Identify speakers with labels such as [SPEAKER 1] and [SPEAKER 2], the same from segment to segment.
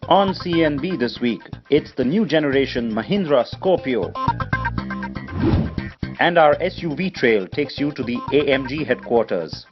[SPEAKER 1] On CNB this week, it's the new generation Mahindra Scorpio. And our SUV trail takes you to the AMG headquarters.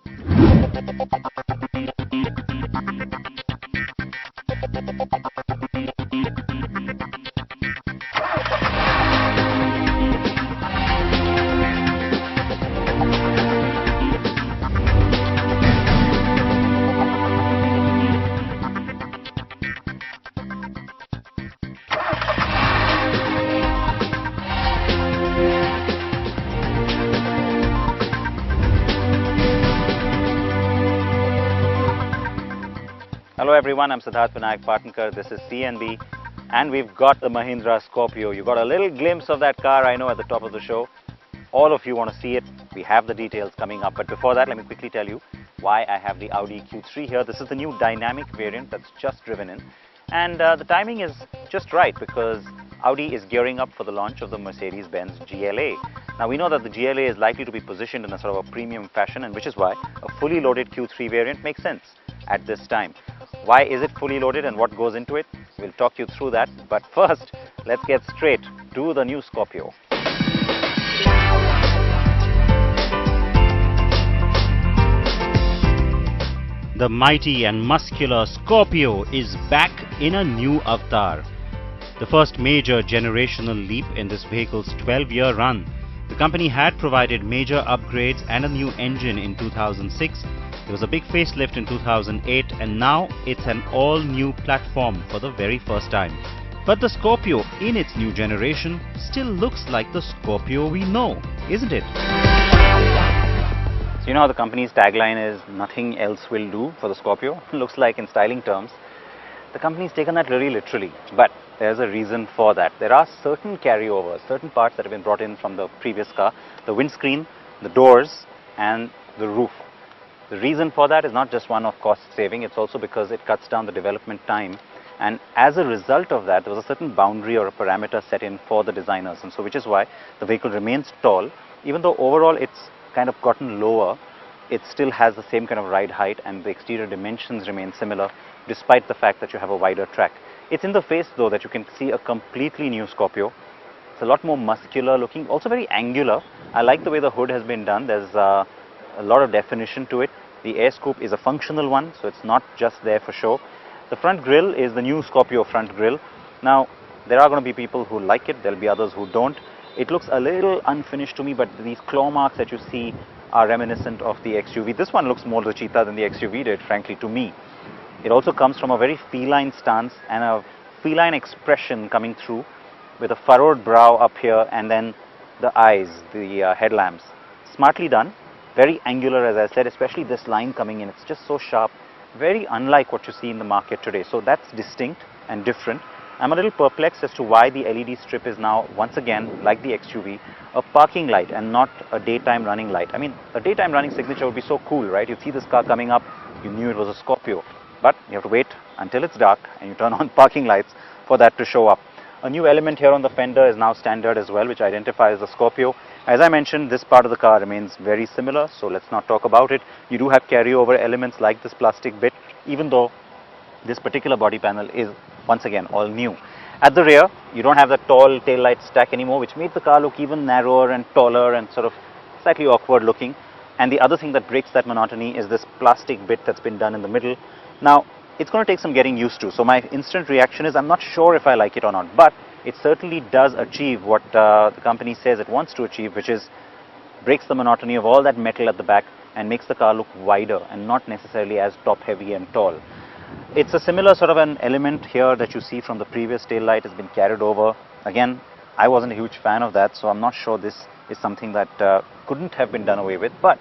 [SPEAKER 2] Hello everyone, I'm Siddharth Vinayak Patnankar. This is CNB and we've got the Mahindra Scorpio. You got a little glimpse of that car, I know, at the top of the show. All of you want to see it. We have the details coming up, but before that, let me quickly tell you why I have the Audi Q3 here. This is the new dynamic variant that's just driven in, and the timing is just right because Audi is gearing up for the launch of the Mercedes-Benz GLA. Now we know that the GLA is likely to be positioned in a sort of a premium fashion, and which is why a fully loaded Q3 variant makes sense at this time. Why is it fully loaded and what goes into it? We'll talk you through that. But first, let's get straight to the new Scorpio.
[SPEAKER 3] The mighty and muscular Scorpio is back in a new avatar. The first major generational leap in this vehicle's 12-year run. The company had provided major upgrades and a new engine in 2006. There was a big facelift in 2008, and now it's an all-new platform for the very first time. But the Scorpio in its new generation still looks like the Scorpio we know, isn't it?
[SPEAKER 2] So you know how the company's tagline is, nothing else will do for the Scorpio? Looks like in styling terms, the company's taken that very literally. But there's a reason for that. There are certain carryovers, certain parts that have been brought in from the previous car, the windscreen, the doors, and the roof. The reason for that is not just one of cost saving, it's also because it cuts down the development time, and as a result of that there was a certain boundary or a parameter set in for the designers, and so which is why the vehicle remains tall. Even though overall it's kind of gotten lower, it still has the same kind of ride height and the exterior dimensions remain similar despite the fact that you have a wider track. It's in the face though that you can see a completely new Scorpio. It's a lot more muscular looking, also very angular. I like the way the hood has been done. There's a lot of definition to it. The air scoop is a functional one, so it's not just there for show. The front grille is the new Scorpio front grille. Now, there are going to be people who like it, there'll be others who don't. It looks a little unfinished to me, but these claw marks that you see are reminiscent of the XUV. This one looks more cheetah than the XUV did, frankly, to me. It also comes from a very feline stance and a feline expression coming through with a furrowed brow up here and then the eyes, the headlamps. Smartly done. Very angular, as I said, especially this line coming in. It's just so sharp, very unlike what you see in the market today. So that's distinct and different. I'm a little perplexed as to why the LED strip is now, once again, like the XUV, a parking light and not a daytime running light. I mean, a daytime running signature would be so cool, right? You see this car coming up, you knew it was a Scorpio. But you have to wait until it's dark and you turn on parking lights for that to show up. A new element here on the fender is now standard as well, which identifies the Scorpio. As I mentioned, this part of the car remains very similar, so let's not talk about it. You do have carryover elements like this plastic bit, even though this particular body panel is, once again, all new. At the rear, you don't have the tall tail light stack anymore, which made the car look even narrower and taller and sort of slightly awkward looking. And the other thing that breaks that monotony is this plastic bit that's been done in the middle. Now, it's going to take some getting used to, so my instant reaction is I'm not sure if I like it or not, but it certainly does achieve what the company says it wants to achieve, which is breaks the monotony of all that metal at the back and makes the car look wider and not necessarily as top heavy and tall. It's a similar sort of an element here that you see from the previous tail light has been carried over. Again, I wasn't a huge fan of that, so I'm not sure this is something that couldn't have been done away with, but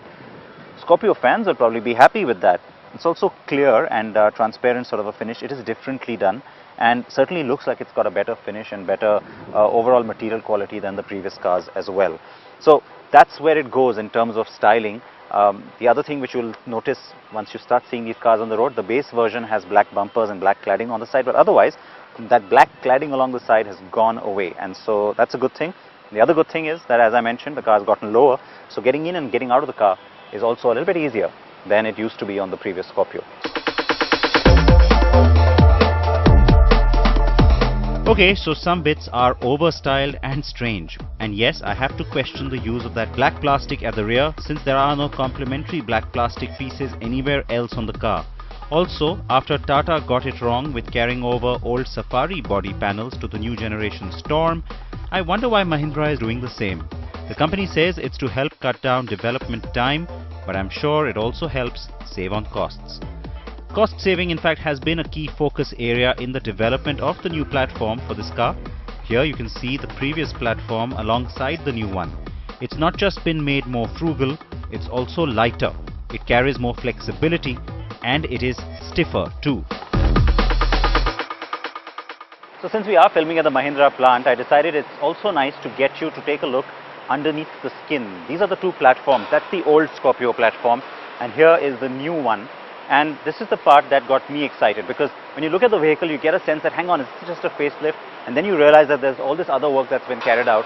[SPEAKER 2] Scorpio fans will probably be happy with that. It's also clear and transparent sort of a finish. It is differently done and certainly looks like it's got a better finish and better overall material quality than the previous cars as well. So that's where it goes in terms of styling. The other thing which you'll notice once you start seeing these cars on the road, the base version has black bumpers and black cladding on the side, but otherwise that black cladding along the side has gone away, and so that's a good thing. The other good thing is that, as I mentioned, the car has gotten lower, so getting in and getting out of the car is also a little bit easier than it used to be on the previous Scorpio.
[SPEAKER 3] Okay, so some bits are overstyled and strange. And yes, I have to question the use of that black plastic at the rear since there are no complementary black plastic pieces anywhere else on the car. Also, after Tata got it wrong with carrying over old Safari body panels to the new generation Storm, I wonder why Mahindra is doing the same. The company says it's to help cut down development time, but I'm sure it also helps save on costs. Cost saving in fact has been a key focus area in the development of the new platform for this car. Here you can see the previous platform alongside the new one. It's not just been made more frugal, it's also lighter. It carries more flexibility and it is stiffer too.
[SPEAKER 2] So since we are filming at the Mahindra plant, I decided it's also nice to get you to take a look underneath the skin. These are the two platforms. That's the old Scorpio platform and here is the new one. And this is the part that got me excited because when you look at the vehicle, you get a sense that, hang on, is this just a facelift? And then you realize that there's all this other work that's been carried out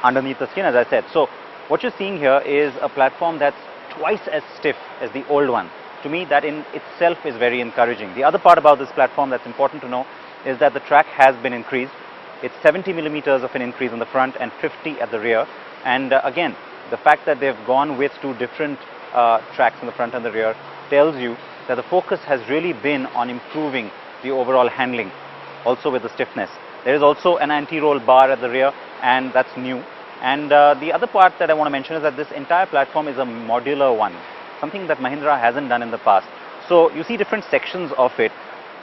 [SPEAKER 2] underneath the skin, as I said. So what you're seeing here is a platform that's twice as stiff as the old one. To me, that in itself is very encouraging. The other part about this platform that's important to know is that the track has been increased. It's 70 millimeters of an increase in the front and 50 at the rear. And again, the fact that they've gone with two different tracks in the front and the rear tells you that the focus has really been on improving the overall handling, also with the stiffness. There is also an anti-roll bar at the rear and that's new. And the other part that I want to mention is that this entire platform is a modular one, something that Mahindra hasn't done in the past. So you see different sections of it.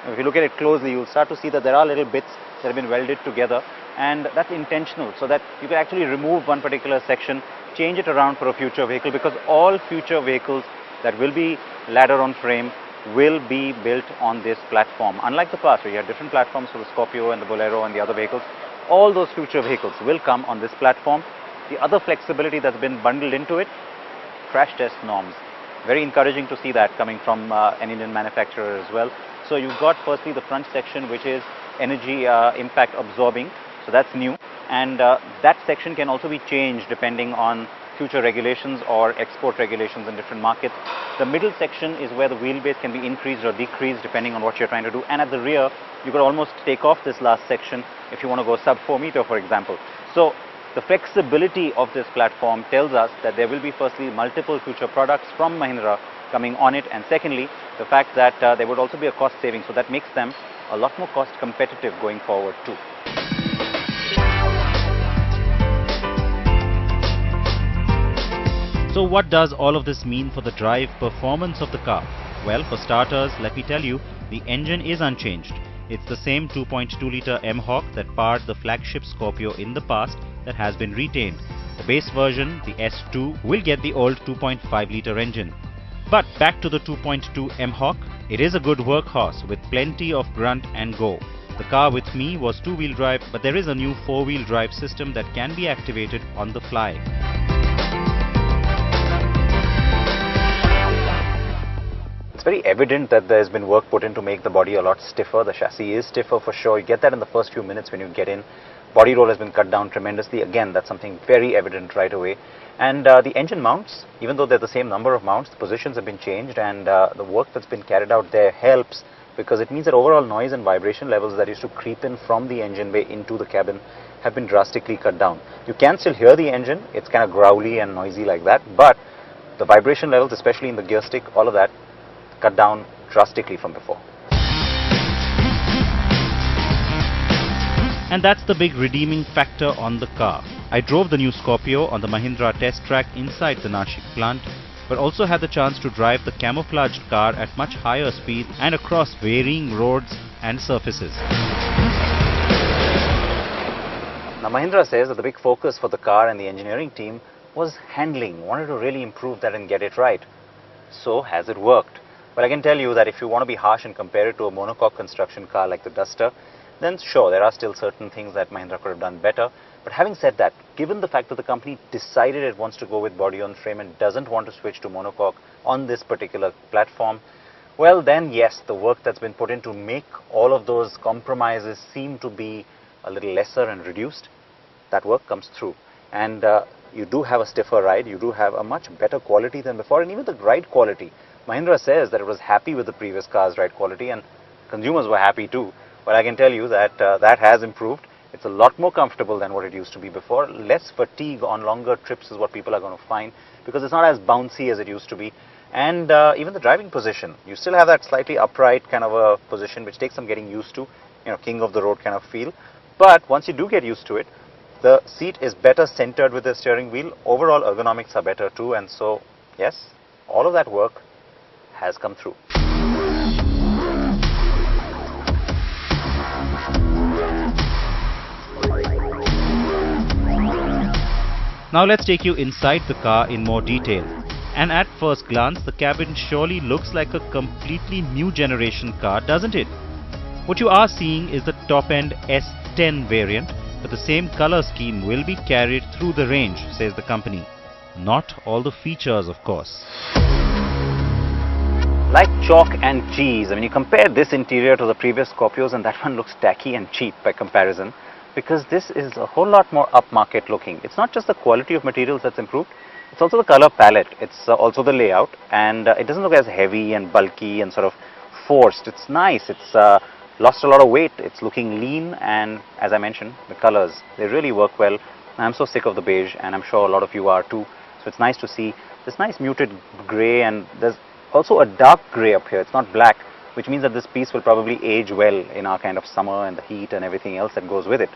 [SPEAKER 2] If you look at it closely, you'll start to see that there are little bits that have been welded together, and that's intentional so that you can actually remove one particular section, change it around for a future vehicle, because all future vehicles that will be ladder on frame will be built on this platform. Unlike the past where you had different platforms for the Scorpio and the Bolero and the other vehicles, all those future vehicles will come on this platform. The other flexibility that's been bundled into it, crash test norms. Very encouraging to see that coming from an Indian manufacturer as well. So you've got firstly the front section which is energy impact absorbing, so that's new, and that section can also be changed depending on future regulations or export regulations in different markets. The middle section is where the wheelbase can be increased or decreased depending on what you're trying to do, and at the rear you could almost take off this last section if you want to go sub 4 meter, for example. So the flexibility of this platform tells us that there will be firstly multiple future products from Mahindra coming on it, and secondly the fact that there would also be a cost saving, so that makes them a lot more cost competitive going forward too.
[SPEAKER 3] So what does all of this mean for the drive performance of the car? Well, for starters, let me tell you, the engine is unchanged. It's the same 2.2-litre M-Hawk that powered the flagship Scorpio in the past that has been retained. The base version, the S2, will get the old 2.5-litre engine. But back to the 2.2 M-Hawk, it is a good workhorse with plenty of grunt and go. The car with me was two-wheel drive, but there is a new four-wheel drive system that can be activated on the fly.
[SPEAKER 2] It's very evident that there's been work put in to make the body a lot stiffer. The chassis is stiffer for sure. You get that in the first few minutes when you get in. Body roll has been cut down tremendously. Again, that's something very evident right away. And the engine mounts, even though they're the same number of mounts, the positions have been changed, and the work that's been carried out there helps, because it means that overall noise and vibration levels that used to creep in from the engine bay into the cabin have been drastically cut down. You can still hear the engine. It's kind of growly and noisy like that, but the vibration levels, especially in the gear stick, all of that cut down drastically from before.
[SPEAKER 3] And that's the big redeeming factor on the car. I drove the new Scorpio on the Mahindra test track inside the Nashik plant, but also had the chance to drive the camouflaged car at much higher speed and across varying roads and surfaces.
[SPEAKER 2] Now Mahindra says that the big focus for the car and the engineering team was handling, wanted to really improve that and get it right. So has it worked? But I can tell you that if you want to be harsh and compare it to a monocoque construction car like the Duster, then sure, there are still certain things that Mahindra could have done better. But having said that, given the fact that the company decided it wants to go with body on frame and doesn't want to switch to monocoque on this particular platform, well then yes, the work that's been put in to make all of those compromises seem to be a little lesser and reduced, that work comes through. And you do have a stiffer ride, you do have a much better quality than before, and even the ride quality. Mahindra says that it was happy with the previous car's ride quality, and consumers were happy too. But I can tell you that that has improved. It's a lot more comfortable than what it used to be before. Less fatigue on longer trips is what people are going to find, because it's not as bouncy as it used to be. And even the driving position, you still have that slightly upright kind of a position, which takes some getting used to, you know, king of the road kind of feel. But once you do get used to it, the seat is better centered with the steering wheel. Overall ergonomics are better too, and so yes, all of that work has come through.
[SPEAKER 3] Now let's take you inside the car in more detail. And at first glance, the cabin surely looks like a completely new generation car, doesn't it? What you are seeing is the top-end S10 variant, but the same color scheme will be carried through the range, says the company. Not all the features, of course.
[SPEAKER 2] Like chalk and cheese, I mean, you compare this interior to the previous Scorpios and that one looks tacky and cheap by comparison, because this is a whole lot more upmarket looking. It's not just the quality of materials that's improved, it's also the color palette, it's also the layout, and it doesn't look as heavy and bulky and sort of forced. It's nice, it's lost a lot of weight, it's looking lean, and as I mentioned, the colors, they really work well. I'm so sick of the beige, and I'm sure a lot of you are too, so it's nice to see this nice muted grey, and there's also a dark grey up here. It's not black, which means that this piece will probably age well in our kind of summer and the heat and everything else that goes with it.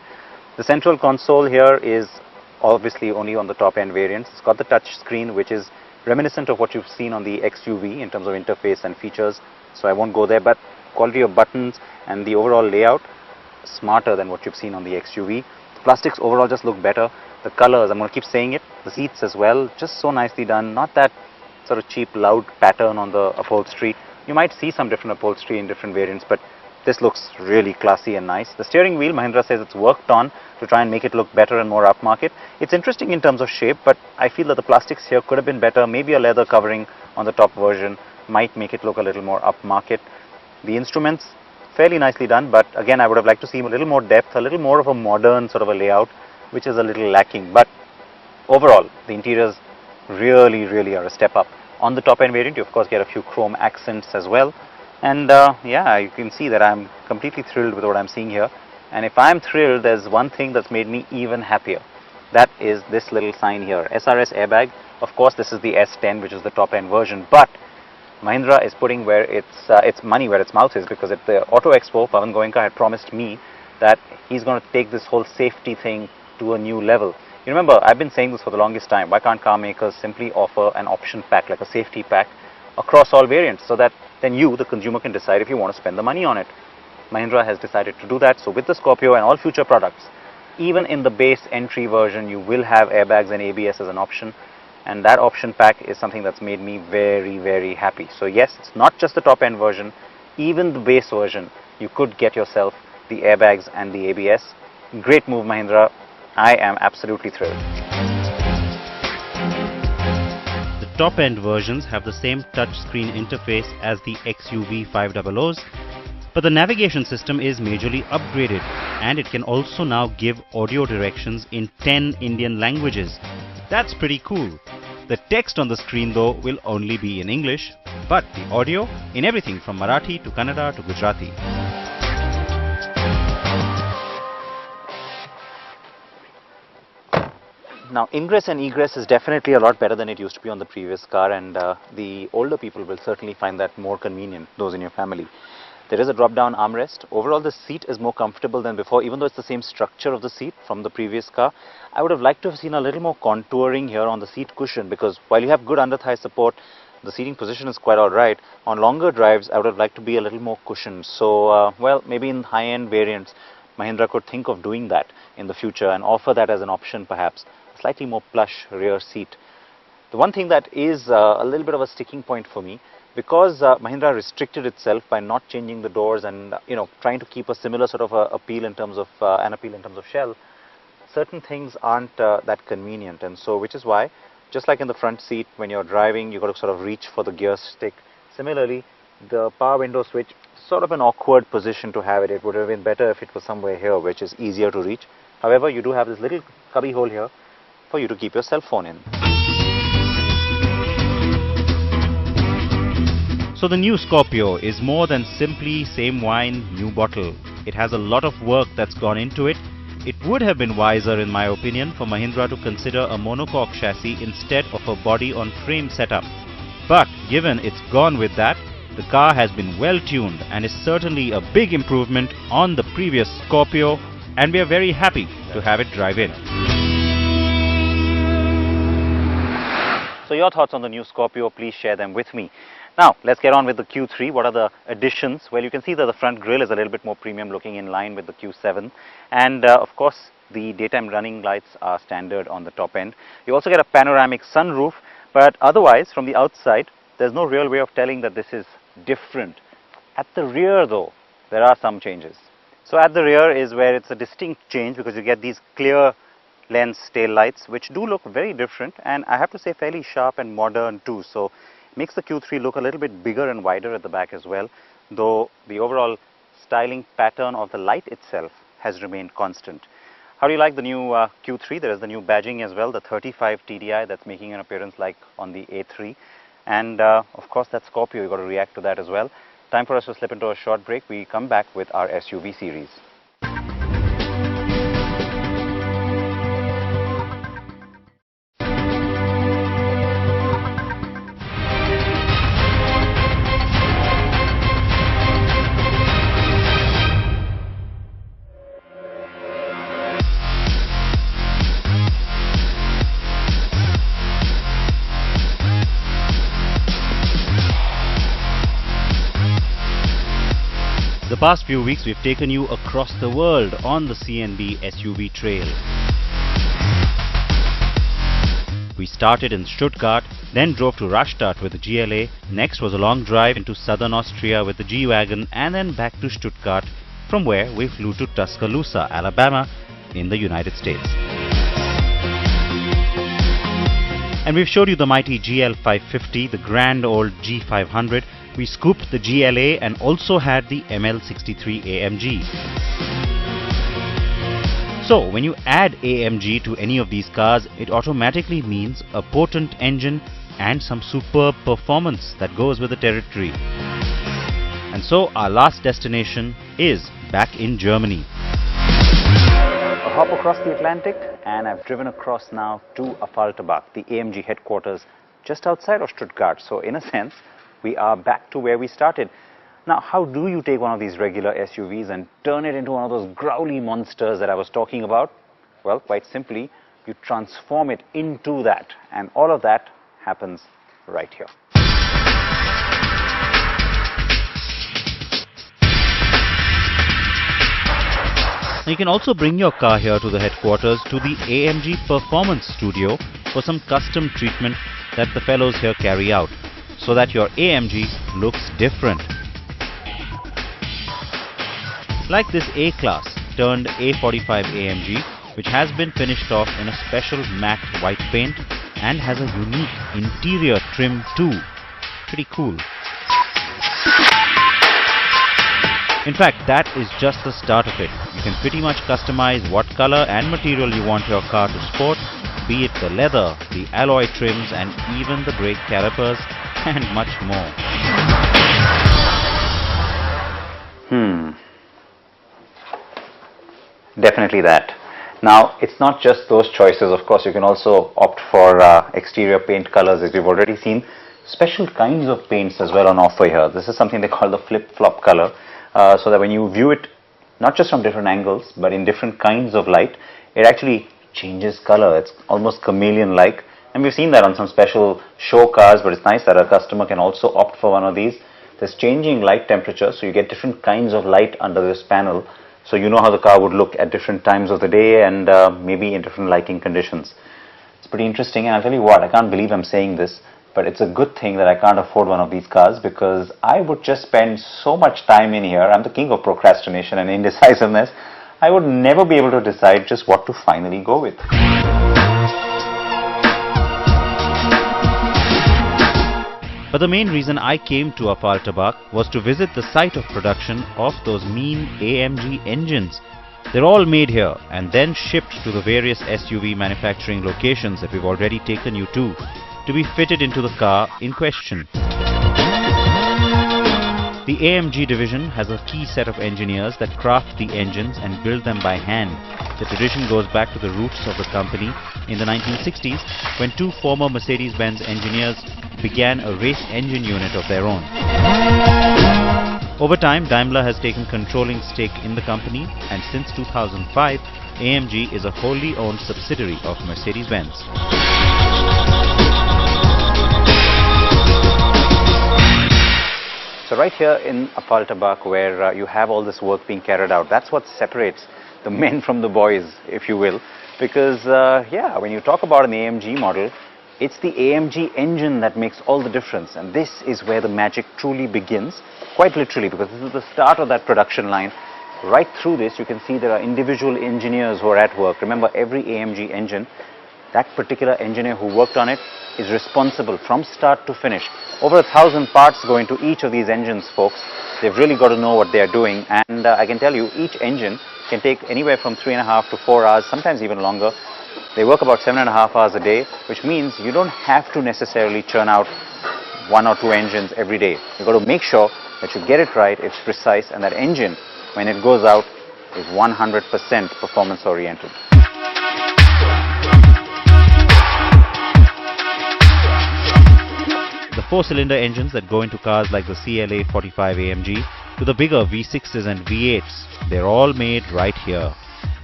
[SPEAKER 2] The central console here is obviously only on the top end variants. It's got the touch screen, which is reminiscent of what you've seen on the XUV in terms of interface and features, so I won't go there, but quality of buttons and the overall layout, smarter than what you've seen on the XUV. The plastics overall just look better. The colors, I'm going to keep saying it, the seats as well, just so nicely done. Not that sort of cheap, loud pattern on the upholstery. You might see some different upholstery in different variants, but this looks really classy and nice. The steering wheel, Mahindra says it's worked on to try and make it look better and more upmarket. It's interesting in terms of shape, but I feel that the plastics here could have been better. Maybe a leather covering on the top version might make it look a little more upmarket. The instruments, fairly nicely done, but again, I would have liked to see a little more depth, a little more of a modern sort of a layout, which is a little lacking. But overall, the interiors really are a step up. On the top end variant, you of course get a few chrome accents as well. And yeah, you can see that I'm completely thrilled with what I'm seeing here. And if I'm thrilled, there's one thing that's made me even happier. That is this little sign here, SRS airbag. Of course, this is the S10, which is the top end version, but Mahindra is putting where its money where its mouth is, because at the Auto Expo, Pawan Goenka had promised me that he's going to take this whole safety thing to a new level. You remember, I've been saying this for the longest time. Why can't car makers simply offer an option pack, like a safety pack, across all variants, so that then you, the consumer, can decide if you want to spend the money on it? Mahindra has decided to do that. So with the Scorpio and all future products, even in the base entry version, you will have airbags and ABS as an option. And that option pack is something that's made me very happy. So yes, it's not just the top end version, even the base version, you could get yourself the airbags and the ABS. Great move, Mahindra. I am absolutely thrilled.
[SPEAKER 3] The top-end versions have the same touchscreen interface as the XUV 500s, but the navigation system is majorly upgraded, and it can also now give audio directions in 10 Indian languages. That's pretty cool. The text on the screen though will only be in English, but the audio in everything from Marathi to Kannada to Gujarati.
[SPEAKER 2] Now, ingress and egress is definitely a lot better than it used to be on the previous car, and the older people will certainly find that more convenient, those in your family. There is a drop-down armrest. Overall, the seat is more comfortable than before, even though it's the same structure of the seat from the previous car. I would have liked to have seen a little more contouring here on the seat cushion, because while you have good under-thigh support, the seating position is quite alright. On longer drives, I would have liked to be a little more cushioned. So, well, maybe in high-end variants, Mahindra could think of doing that in the future and offer that as an option perhaps. Slightly more plush rear seat. The one thing that is a little bit of a sticking point for me, because Mahindra restricted itself by not changing the doors and trying to keep a similar sort of appeal in terms of shell, certain things aren't that convenient, and so which is why, just like in the front seat, when you're driving, you've got to sort of reach for the gear stick. Similarly, the power window switch, sort of an awkward position to have it. It would have been better if it was somewhere here, which is easier to reach. However, you do have this little cubby hole here for you to keep your cell phone in.
[SPEAKER 3] So the new Scorpio is more than simply same wine, new bottle. It has a lot of work that's gone into it, it would have been wiser, in my opinion, for Mahindra to consider a monocoque chassis instead of a body-on-frame setup. But given it's gone with that, the car has been well tuned and is certainly a big improvement on the previous Scorpio, and we are very happy to have it drive in.
[SPEAKER 2] So your thoughts on the new Scorpio, please share them with me. Now, let's get on with the Q3. What are the additions? Well, you can see that the front grille is a little bit more premium looking, in line with the Q7. And of course, the daytime running lights are standard on the top end. You also get a panoramic sunroof, but otherwise, from the outside, there's no real way of telling that this is different. At the rear though, there are some changes. So at the rear is where it's a distinct change, because you get these clear lens tail lights, which do look very different, and I have to say fairly sharp and modern too. So it makes the Q3 look a little bit bigger and wider at the back as well, though the overall styling pattern of the light itself has remained constant. How do you like the new Q3? There is the new badging as well, the 35 TDI that's making an appearance like on the A3. And of course that Scorpio, you've got to react to that as well. Time for us to slip into a short break. We come back with our SUV series.
[SPEAKER 3] The past few weeks we've taken you across the world on the CNB SUV trail. We started in Stuttgart, then drove to Rastatt with the GLA, next was a long drive into southern Austria with the G-Wagon, and then back to Stuttgart, from where we flew to Tuscaloosa, Alabama in the United States. And we've showed you the mighty GL550, the grand old G500. We scooped the GLA and also had the G63 AMG. So when you add AMG to any of these cars, it automatically means a potent engine and some superb performance that goes with the territory. And so our last destination is back in Germany.
[SPEAKER 2] A hop across the Atlantic, and I've driven across now to Affalterbach, the AMG headquarters just outside of Stuttgart. So in a sense, we are back to where we started. Now, how do you take one of these regular SUVs and turn it into one of those growly monsters that I was talking about? Well, quite simply, you transform it into that, and all of that happens right here.
[SPEAKER 3] You can also bring your car here to the headquarters, to the AMG Performance Studio, for some custom treatment that the fellows here carry out, so that your AMG looks different. Like this A-Class turned A45 AMG, which has been finished off in a special matte white paint and has a unique interior trim too. Pretty cool. In fact, that is just the start of it. You can pretty much customize what color and material you want your car to sport, be it the leather, the alloy trims, and even the brake calipers, and much more.
[SPEAKER 2] Definitely that. Now, it's not just those choices. Of course, you can also opt for exterior paint colors, as we've already seen. Special kinds of paints as well on offer here. This is something they call the flip-flop color, so that when you view it, not just from different angles, but in different kinds of light, it actually changes color. It's almost chameleon-like. And we've seen that on some special show cars, but it's nice that a customer can also opt for one of these. There's changing light temperature, so you get different kinds of light under this panel. So you know how the car would look at different times of the day and maybe in different lighting conditions. It's pretty interesting, and I'll tell you what, I can't believe I'm saying this, but it's a good thing that I can't afford one of these cars, because I would just spend so much time in here. I'm the king of procrastination and indecisiveness. I would never be able to decide just what to finally go with.
[SPEAKER 3] But the main reason I came to Affalterbach was to visit the site of production of those mean AMG engines. They're all made here and then shipped to the various SUV manufacturing locations that we've already taken you to be fitted into the car in question. The AMG division has a key set of engineers that craft the engines and build them by hand. The tradition goes back to the roots of the company in the 1960s when two former Mercedes-Benz engineers began a race engine unit of their own. Over time, Daimler has taken controlling stake in the company, and since 2005, AMG is a wholly owned subsidiary of Mercedes-Benz.
[SPEAKER 2] So right here in Affalterbach, where you have all this work being carried out, that's what separates the men from the boys, if you will. Because, yeah, when you talk about an AMG model, it's the AMG engine that makes all the difference. And this is where the magic truly begins, quite literally, because this is the start of that production line. Right through this, you can see there are individual engineers who are at work. Remember, every AMG engine, that particular engineer who worked on it is responsible from start to finish. Over 1,000 parts go into each of these engines, folks. They've really got to know what they're doing, and I can tell you, each engine can take anywhere from 3.5 to 4 hours, sometimes even longer. They work about 7.5 hours a day, which means you don't have to necessarily churn out 1 or 2 engines every day. You've got to make sure that you get it right, it's precise, and that engine, when it goes out, is 100% performance oriented.
[SPEAKER 3] The 4-cylinder engines that go into cars like the CLA 45 AMG to the bigger V6s and V8s, they're all made right here.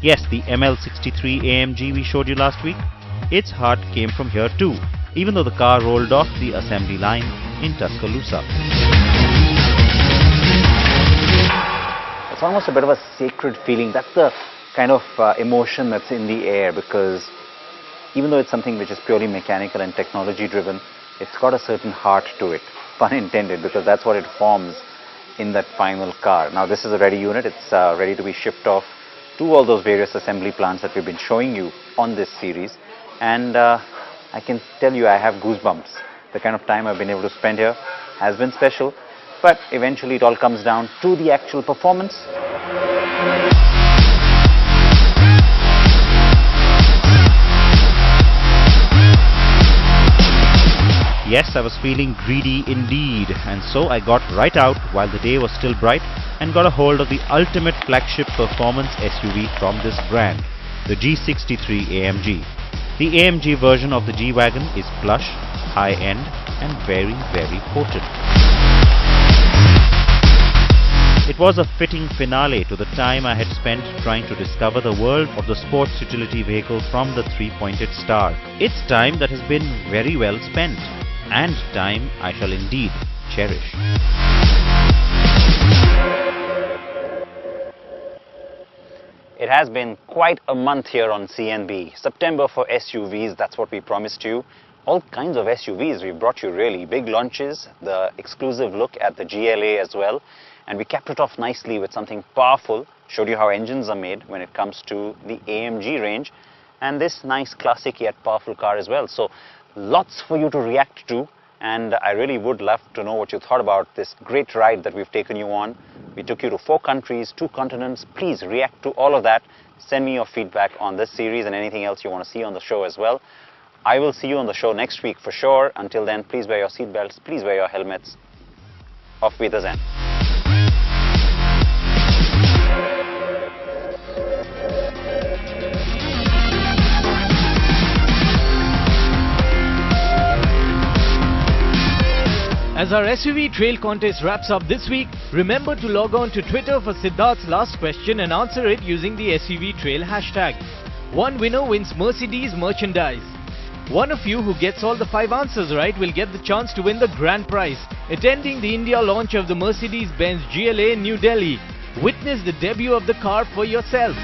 [SPEAKER 3] Yes, the G63 AMG we showed you last week, its heart came from here too, even though the car rolled off the assembly line in Tuscaloosa.
[SPEAKER 2] It's almost a bit of a sacred feeling. That's the kind of emotion that's in the air, because even though it's something which is purely mechanical and technology driven, it's got a certain heart to it, pun intended, because that's what it forms in that final car. Now this is a ready unit, it's ready to be shipped off to all those various assembly plants that we've been showing you on this series, and I can tell you I have goosebumps. The kind of time I've been able to spend here has been special, but eventually it all comes down to the actual performance.
[SPEAKER 3] Yes, I was feeling greedy indeed, and so I got right out while the day was still bright and got a hold of the ultimate flagship performance SUV from this brand, the G63 AMG. The AMG version of the G-Wagon is plush, high-end and very, very potent. It was a fitting finale to the time I had spent trying to discover the world of the sports utility vehicle from the three-pointed star. It's time that has been very well spent, and time I shall indeed cherish.
[SPEAKER 2] It has been quite a month here on CNB. September for SUVs, that's what we promised you. All kinds of SUVs we've brought you, really. Big launches, the exclusive look at the GLA as well. And we capped it off nicely with something powerful. Showed you how engines are made when it comes to the AMG range. And this nice classic yet powerful car as well. So lots for you to react to. And I really would love to know what you thought about this great ride that we've taken you on. We took you to 4 countries, 2 continents. Please react to all of that. Send me your feedback on this series and anything else you want to see on the show as well. I will see you on the show next week for sure. Until then, please wear your seatbelts, please wear your helmets. Auf Wiedersehen.
[SPEAKER 4] As our SUV trail contest wraps up this week, remember to log on to Twitter for Siddharth's last question and answer it using the SUV trail hashtag. One winner wins Mercedes merchandise. One of you who gets all the 5 answers right will get the chance to win the grand prize, attending the India launch of the Mercedes-Benz GLA in New Delhi. Witness the debut of the car for yourself.